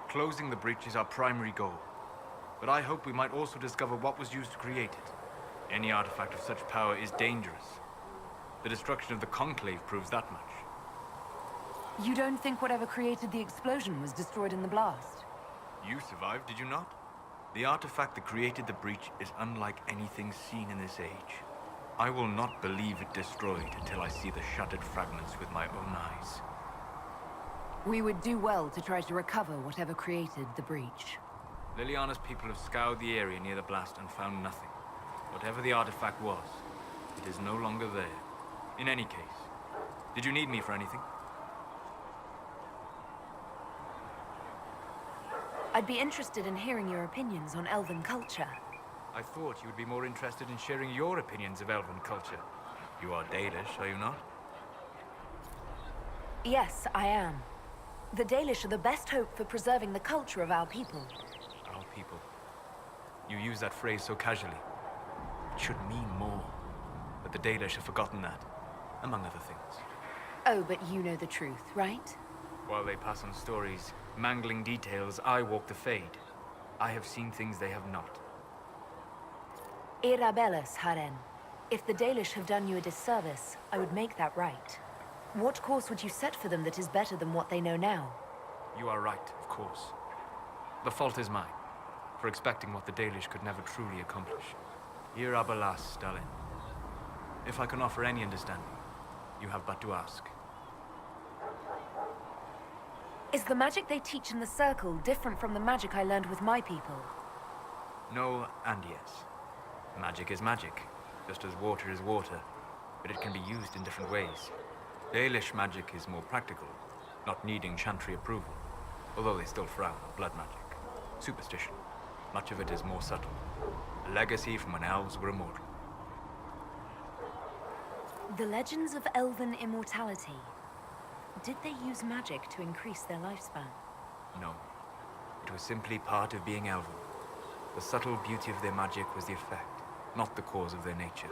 Closing the breach is our primary goal. But I hope we might also discover what was used to create it. Any artifact of such power is dangerous. The destruction of the Conclave proves that much. You don't think whatever created the explosion was destroyed in the blast? You survived, did you not? The artifact that created the breach is unlike anything seen in this age. I will not believe it destroyed until I see the shattered fragments with my own eyes. We would do well to try to recover whatever created the breach. Liliana's people have scoured the area near the blast and found nothing. Whatever the artifact was, it is no longer there. In any case, did you need me for anything? I'd be interested in hearing your opinions on elven culture. I thought you would be more interested in sharing your opinions of elven culture. You are Dalish, are you not? Yes, I am. The Dalish are the best hope for preserving the culture of our people. Our people. You use that phrase so casually. It should mean more. But the Dalish have forgotten that, among other things. Oh, but you know the truth, right? While they pass on stories, mangling details, I walk the Fade. I have seen things they have not. Irabellis, Haren. If the Dalish have done you a disservice, I would make that right. What course would you set for them that is better than what they know now? You are right, of course. The fault is mine, for expecting what the Dalish could never truly accomplish. Irabellis, Stalin. If I can offer any understanding, you have but to ask. Is the magic they teach in the Circle different from the magic I learned with my people? No and yes. Magic is magic, just as water is water, but it can be used in different ways. Dalish magic is more practical, not needing chantry approval, although they still frown on blood magic. Superstition. Much of it is more subtle. A legacy from when elves were immortal. The legends of elven immortality. Did they use magic to increase their lifespan? No. It was simply part of being elven. The subtle beauty of their magic was the effect, not the cause of their nature.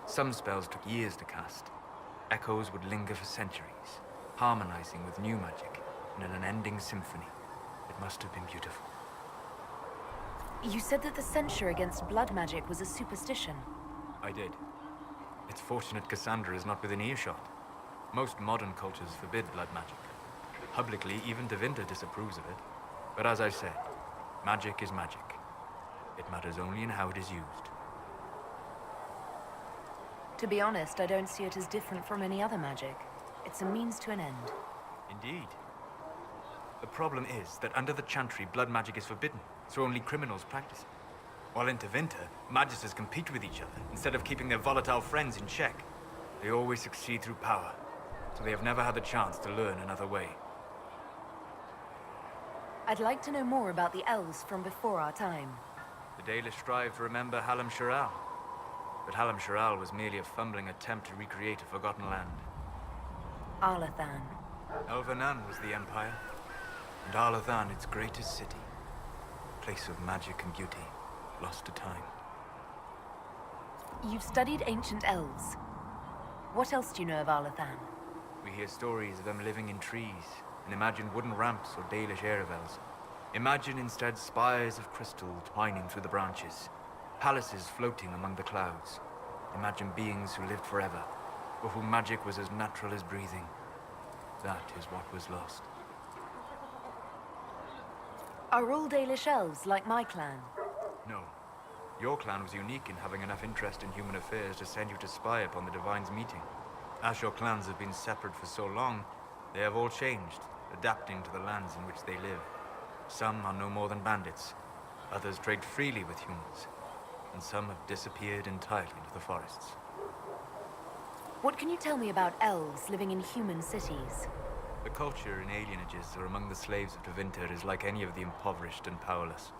Some spells took years to cast. Echoes would linger for centuries, harmonizing with new magic in an unending symphony. It must have been beautiful. You said that the censure against blood magic was a superstition. I did. It's fortunate Cassandra is not within earshot. Most modern cultures forbid blood magic. Publicly, even Devinter disapproves of it. But as I said, magic is magic. It matters only in how it is used. To be honest, I don't see it as different from any other magic. It's a means to an end. Indeed. The problem is that under the Chantry, blood magic is forbidden, so only criminals practice it. While in Tevinter, magisters compete with each other instead of keeping their volatile friends in check. They always succeed through power, so they have never had the chance to learn another way. I'd like to know more about the elves from before our time. The Dalish strive to remember Hallam Sharal. But Hallam Sharal was merely a fumbling attempt to recreate a forgotten land. Arlathan. Elvanan was the empire, and Arlathan its greatest city. Place of magic and beauty, lost to time. You've studied ancient elves. What else do you know of Arlathan? We hear stories of them living in trees, and imagine wooden ramps or Dalish aeravels. Imagine instead spires of crystal twining through the branches, palaces floating among the clouds. Imagine beings who lived forever, for whom magic was as natural as breathing. That is what was lost. Are all Dalish elves like my clan? No. Your clan was unique in having enough interest in human affairs to send you to spy upon the Divine's meeting. As your clans have been separate for so long, they have all changed, adapting to the lands in which they live. Some are no more than bandits. Others trade freely with humans. And some have disappeared entirely into the forests. What can you tell me about elves living in human cities? The culture in alienages or among the slaves of Tevinter is like any of the impoverished and powerless.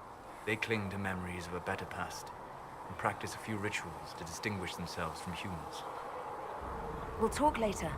They cling to memories of a better past and practice a few rituals to distinguish themselves from humans. We'll talk later.